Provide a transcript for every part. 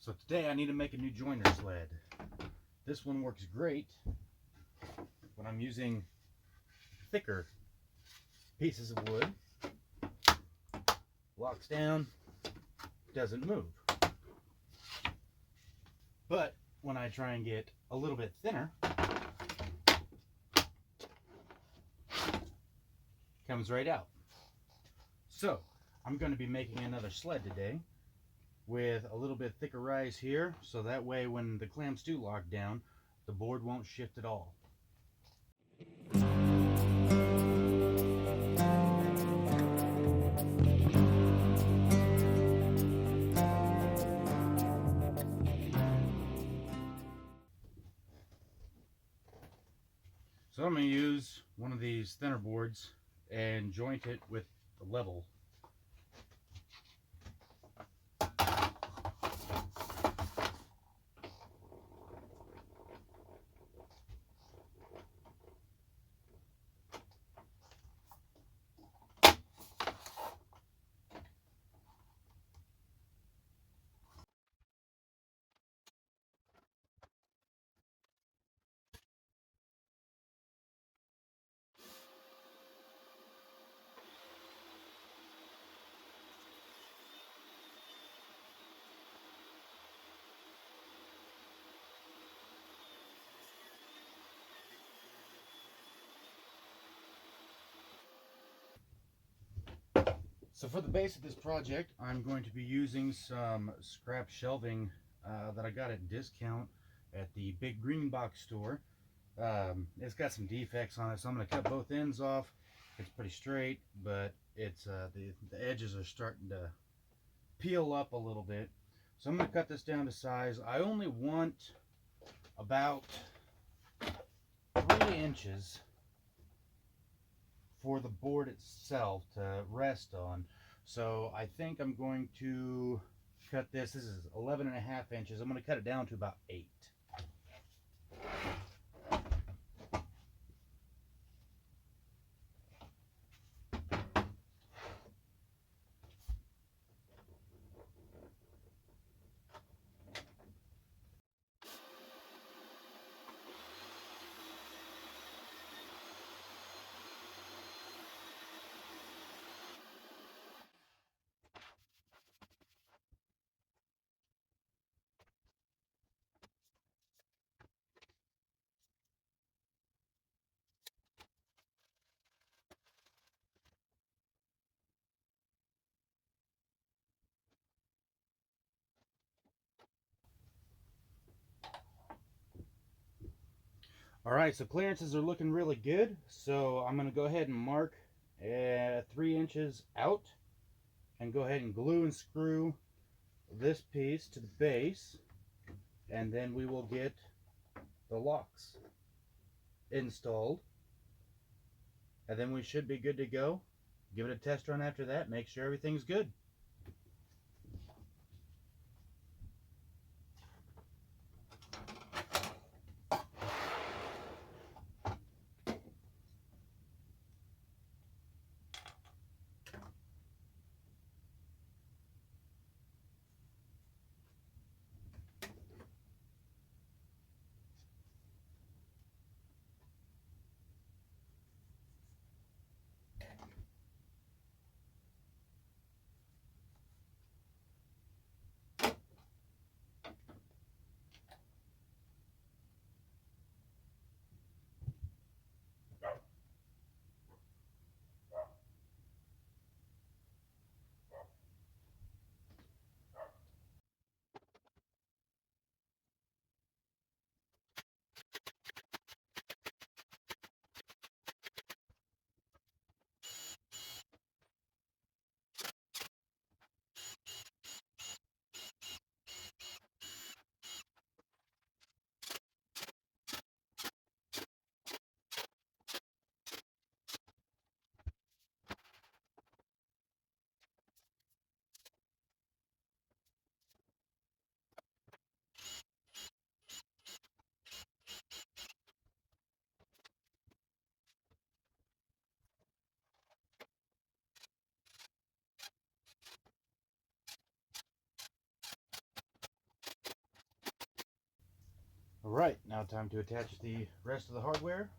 So today I need to make a new joiner sled. This one works great when I'm using thicker pieces of wood. Locks down, doesn't move. But when I try and get a little bit thinner, comes right out. So I'm going to be making another sled today with a little bit thicker rise here, so that way when the clamps do lock down, the board won't shift at all. So I'm going to use one of these thinner boards and joint it with the level. So for the base of this project, I'm going to be using some scrap shelving that I got at discount at the Big Green Box store. It's got some defects on it, so I'm going to cut both ends off. It's pretty straight, but it's the edges are starting to peel up a little bit. So I'm going to cut this down to size. I only want about 3 inches for the board itself to rest on. So I think I'm going to cut this. This is 11.5 inches. I'm going to cut it down to about 8. Alright, so clearances are looking really good. So I'm going to go ahead and mark 3 inches out and go ahead and glue and screw this piece to the base, and then we will get the locks installed, and then we should be good to go. Give it a test run after that, make sure everything's good. Alright, now time to attach the rest of the hardware.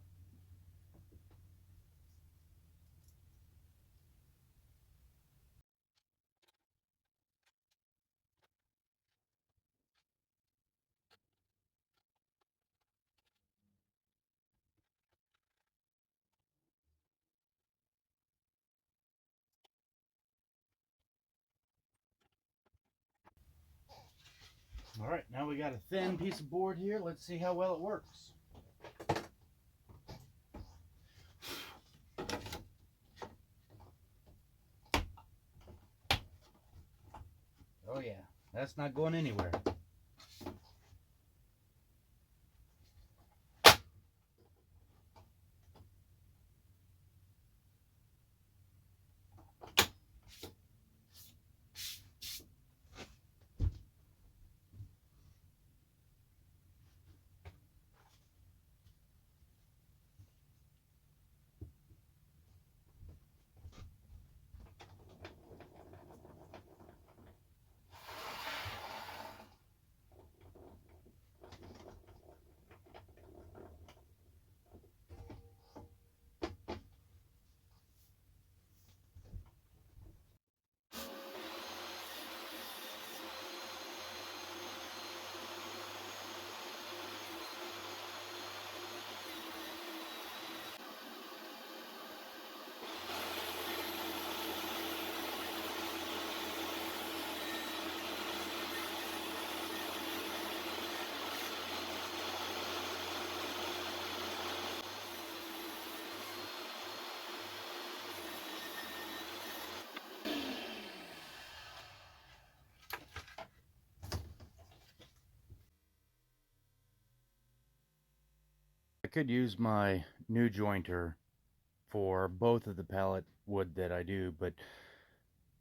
Alright, now we got a thin piece of board here. Let's see how well it works. Oh yeah, that's not going anywhere. I could use my new jointer for both of the pallet wood that I do, but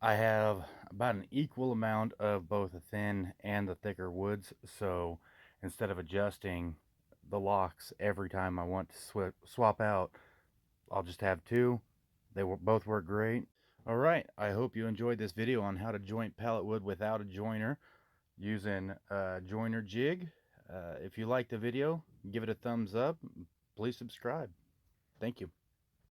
I have about an equal amount of both the thin and the thicker woods, so instead of adjusting the locks every time I want to swap out, I'll just have two. They both work great. Alright, I hope you enjoyed this video on how to joint pallet wood without a joiner using a joiner jig. If you liked the video, give it a thumbs up. Please subscribe. Thank you.